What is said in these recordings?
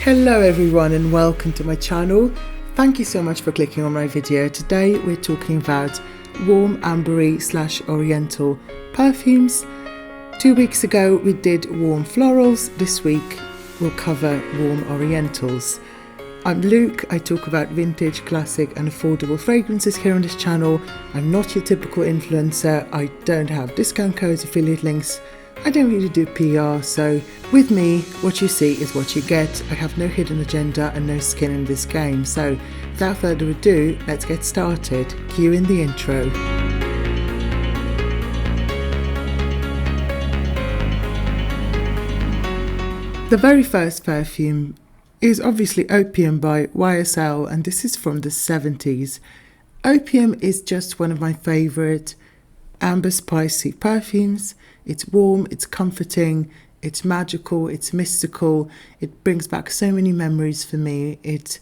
Hello everyone and welcome to my channel. Thank you so much for clicking on my video. Today we're talking about warm ambery / oriental perfumes. 2 weeks ago we did warm florals. This week we'll cover warm orientals. I'm Luke. I talk about vintage, classic and affordable fragrances here on this channel. I'm not your typical influencer. I don't have discount codes, affiliate links. I don't really do PR, so with me, what you see is what you get. I have no hidden agenda and no skin in this game. So without further ado, let's get started. Cue in the intro. The very first perfume is obviously Opium by YSL, and this is from the 70s. Opium is just one of my favorite amber spicy perfumes. It's warm, it's comforting, it's magical, it's mystical. It brings back so many memories for me. It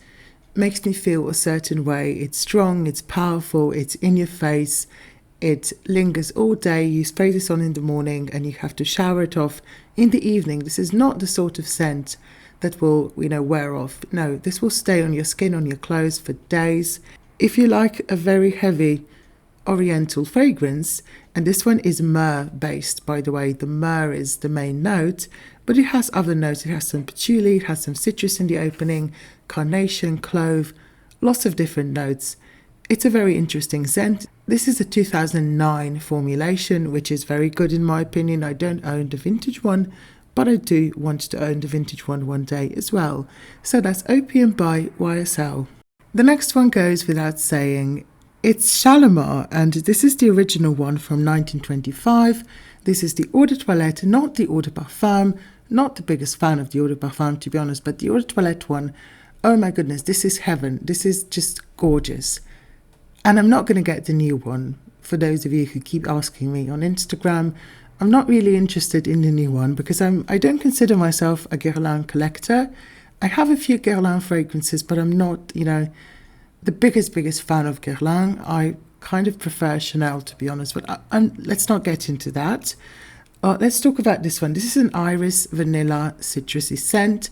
makes me feel a certain way. It's strong, it's powerful, it's in your face. It lingers all day. You spray this on in the morning and you have to shower it off in the evening. This is not the sort of scent that will, wear off. No, this will stay on your skin, on your clothes for days. If you like a very heavy oriental fragrance, and this one is myrrh based, by the way. The myrrh is the main note, but it has other notes. It has some patchouli, it has some citrus in the opening, carnation, clove, lots of different notes. It's a very interesting scent. This is a 2009 formulation, which is very good in my opinion. I don't own the vintage one, but I do want to own the vintage one day as well. So that's Opium by YSL. The next one goes without saying. It's Shalimar, and this is the original one from 1925. This is the Eau de Toilette, not the Eau de Parfum. Not the biggest fan of the Eau de Parfum, to be honest, but the Eau de Toilette one, oh my goodness, this is heaven. This is just gorgeous. And I'm not going to get the new one. For those of you who keep asking me on Instagram, I'm not really interested in the new one because I don't consider myself a Guerlain collector. I have a few Guerlain fragrances, but I'm not, the biggest fan of Guerlain. I kind of prefer Chanel, to be honest, but let's not get into that. Let's talk about this one. This is an iris vanilla citrusy scent.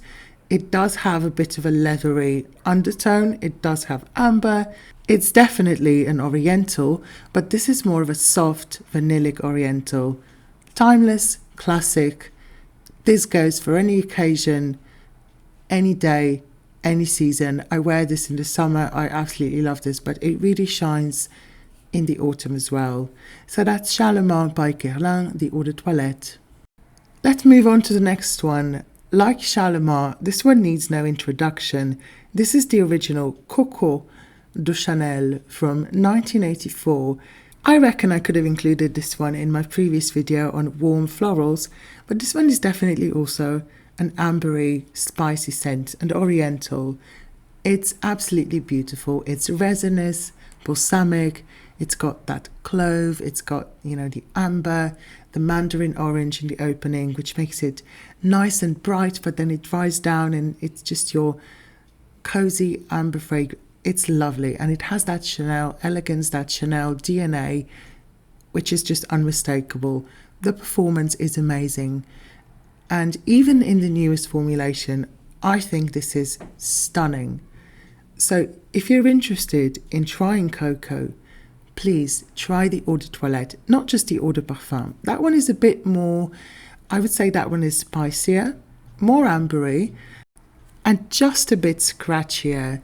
It does have a bit of a leathery undertone. It does have amber. It's definitely an oriental, but this is more of a soft vanillic oriental. Timeless, classic. This goes for any occasion, any day, any season. I wear this in the summer. I absolutely love this, but it really shines in the autumn as well. So that's Shalimar by Guerlain, the Eau de Toilette. Let's move on to the next one. Like Shalimar, this one needs no introduction. This is the original Coco de Chanel from 1984. I reckon I could have included this one in my previous video on warm florals, but this one is definitely also an ambery, spicy scent, and oriental. It's absolutely beautiful. It's resinous, balsamic. It's got that clove. It's got, the amber, the mandarin orange in the opening, which makes it nice and bright, but then it dries down and it's just your cozy amber fragrance. It's lovely. And it has that Chanel elegance, that Chanel DNA, which is just unmistakable. The performance is amazing. And even in the newest formulation, I think this is stunning. So if you're interested in trying Coco, please try the Eau de Toilette, not just the Eau de Parfum. That one is a bit more, I would say that one is spicier, more ambery, and just a bit scratchier,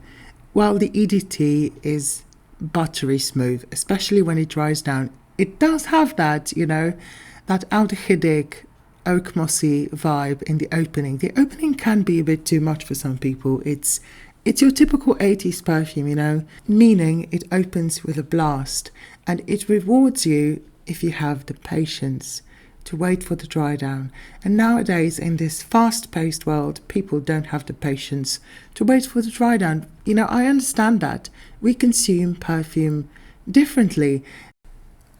while the EDT is buttery smooth, especially when it dries down. It does have that, that aldehydic, oak mossy vibe in the opening. The opening can be a bit too much for some people. It's your typical 80s perfume, meaning it opens with a blast and it rewards you if you have the patience to wait for the dry down. And nowadays in this fast-paced world, people don't have the patience to wait for the dry down. I understand that. We consume perfume differently.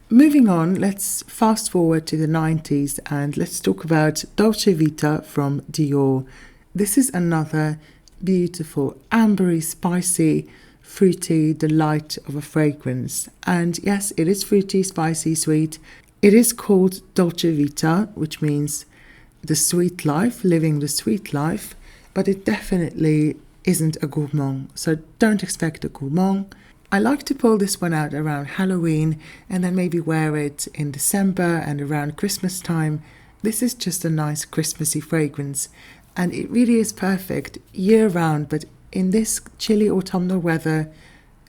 Moving on, let's fast forward to the 90s and let's talk about Dolce Vita from Dior. This is another beautiful, ambery, spicy, fruity delight of a fragrance. And yes, it is fruity, spicy, sweet. It is called Dolce Vita, which means the sweet life, living the sweet life. but it definitely isn't a gourmand, so don't expect a gourmand. I like to pull this one out around Halloween and then maybe wear it in December and around Christmas time. This is just a nice Christmassy fragrance, and it really is perfect year round, but in this chilly autumnal weather,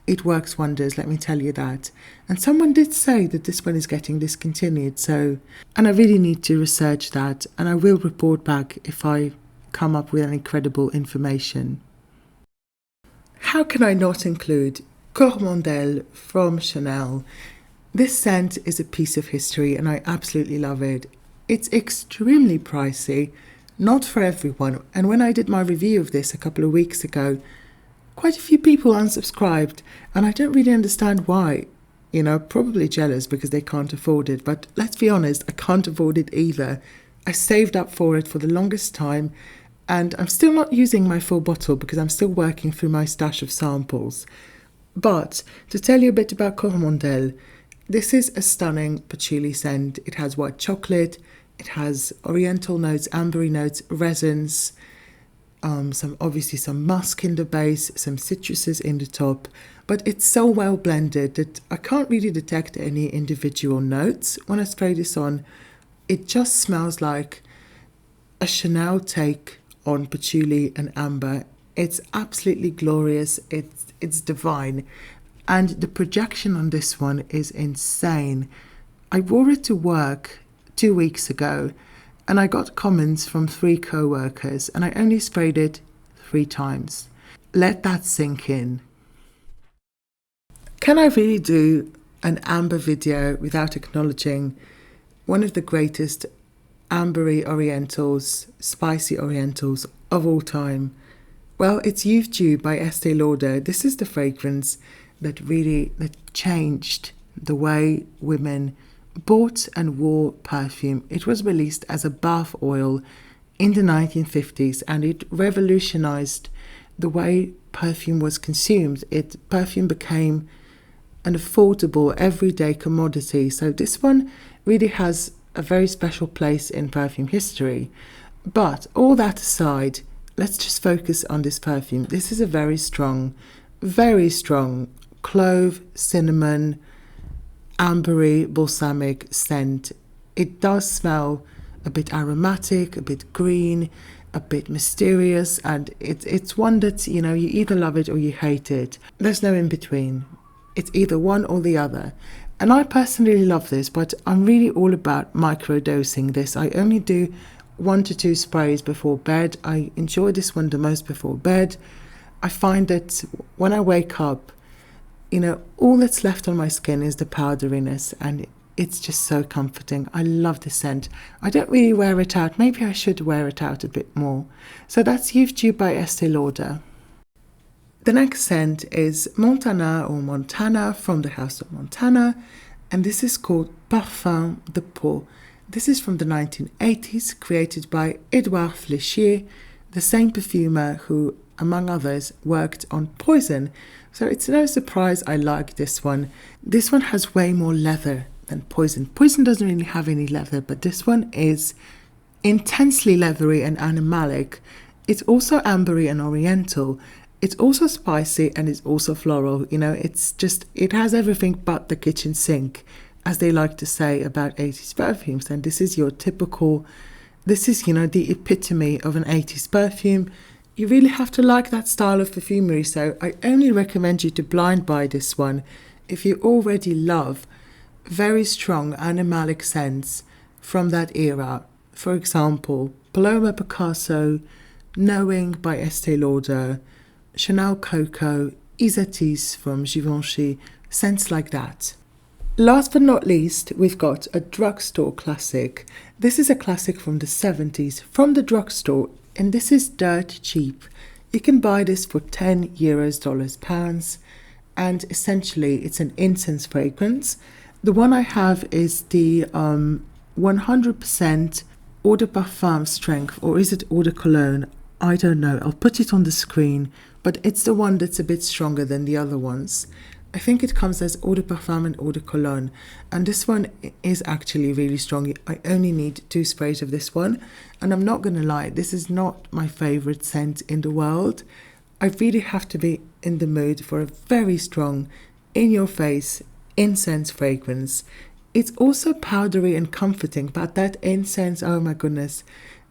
it works wonders, let me tell you that. And someone did say that this one is getting discontinued, and I really need to research that, and I will report back if I come up with any credible information. How can I not include Coromandel from Chanel? This scent is a piece of history and I absolutely love it. It's extremely pricey, not for everyone, and when I did my review of this a couple of weeks ago, quite a few people unsubscribed, and I don't really understand why. Probably jealous because they can't afford it, but let's be honest, I can't afford it either. I saved up for it for the longest time, and I'm still not using my full bottle because I'm still working through my stash of samples. But to tell you a bit about Coromandel, this is a stunning patchouli scent. It has white chocolate, it has oriental notes, ambery notes, resins, some musk in the base, some citruses in the top, but it's so well blended that I can't really detect any individual notes when I spray this on. It just smells like a Chanel take on patchouli and amber. It's absolutely glorious. It's divine, and the projection on this one is insane. I wore it to work 2 weeks ago, and I got comments from 3 co-workers, and I only sprayed it 3 times. Let that sink in. Can I really do an amber video without acknowledging one of the greatest ambery orientals, spicy orientals of all time? Well, it's Youth Dew by Estée Lauder. This is the fragrance that changed the way women bought and wore perfume. It was released as a bath oil in the 1950s, and it revolutionized the way perfume was consumed. Perfume became an affordable, everyday commodity. So this one really has a very special place in perfume history. But all that aside, let's just focus on this perfume. This is a very strong clove, cinnamon, ambery, balsamic scent. It does smell a bit aromatic, a bit green, a bit mysterious, and it's one that, you either love it or you hate it. There's no in between. It's either one or the other. And I personally love this, but I'm really all about microdosing this. I only do 1 to 2 sprays before bed. I enjoy this one the most before bed. I find that when I wake up, all that's left on my skin is the powderiness, and it's just so comforting. I love this scent. I don't really wear it out. Maybe I should wear it out a bit more. So that's Youth Dew by Estée Lauder. The next scent is Montana from the house of Montana, and this is called Parfum de Peau. This is from the 1980s, created by Edouard Flechier, the same perfumer who, among others, worked on Poison. So it's no surprise I like this one. This one has way more leather than Poison. Poison doesn't really have any leather, but this one is intensely leathery and animalic. It's also ambery and oriental. It's also spicy and it's also floral. It has everything but the kitchen sink, as they like to say about 80s perfumes. And this is the epitome of an 80s perfume. You really have to like that style of perfumery, so I only recommend you to blind buy this one if you already love very strong animalic scents from that era. For example, Paloma Picasso, Knowing by Estée Lauder, Chanel Coco, Isatis from Givenchy, scents like that. Last but not least, we've got a drugstore classic. This is a classic from the 70s, from the drugstore, and this is dirt cheap. You can buy this for €10, dollars, pounds, and essentially it's an incense fragrance. The one I have is the 100% Eau de Parfum strength, or is it Eau de Cologne? I don't know. I'll put it on the screen, but it's the one that's a bit stronger than the other ones. I think it comes as eau de parfum and eau de cologne, and this one is actually really strong. I only need 2 sprays of this one, and I'm not gonna lie, this is not my favorite scent in the world. I really have to be in the mood for a very strong, in-your-face incense fragrance. It's also powdery and comforting, but that incense, oh my goodness,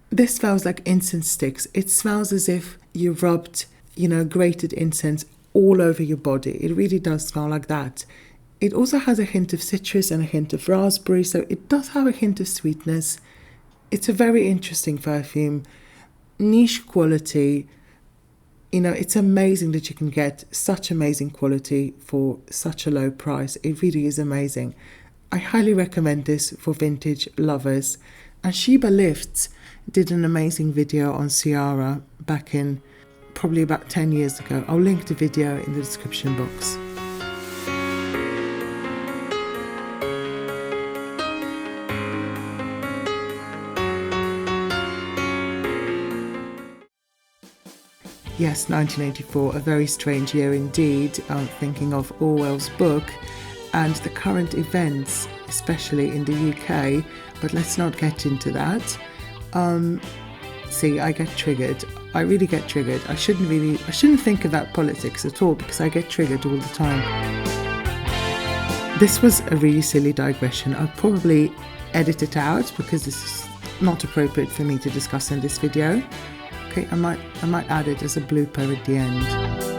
this smells like incense sticks. It smells as if you rubbed, grated incense all over your body. It really does smell like that. It also has a hint of citrus and a hint of raspberry, so it does have a hint of sweetness. It's a very interesting perfume, niche quality. It's amazing that you can get such amazing quality for such a low price. It really is amazing. I highly recommend this for vintage lovers. And Sheba Lifts did an amazing video on Ciara back in probably about 10 years ago. I'll link the video in the description box. Yes, 1984, a very strange year indeed. I'm thinking of Orwell's book and the current events, especially in the UK, but let's not get into that. See, I get triggered. I really get triggered. I shouldn't think about politics at all because I get triggered all the time. This was a really silly digression. I'll probably edit it out because this is not appropriate for me to discuss in this video. Okay, I might add it as a blooper at the end.